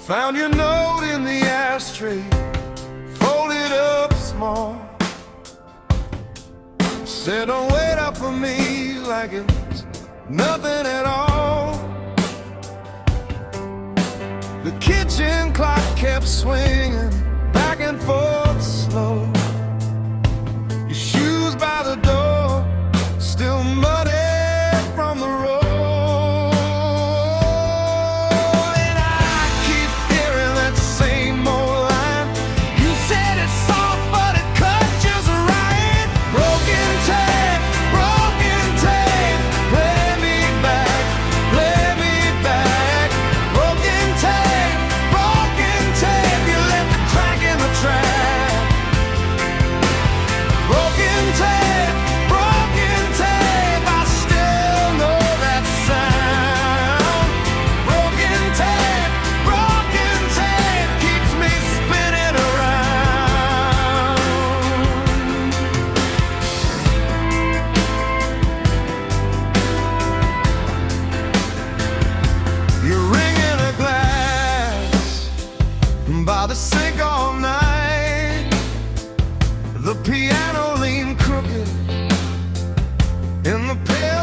Found your note in the ashtray, folded up small. Said don't wait up for me like it's nothing at all. The kitchen clock kept swinging back and forth slow. Your shoes by the door, still muddy from the road. And I keep hearing that same old line. You said it's soft, but it cut just right. Broken tape, play me back, play me back. Broken tape, you left a crack in the track. Broken tape, I still know that sound. Broken tape keeps me spinning around. You're ringing a glass by the sink all night. The piano leaned crooked in the pale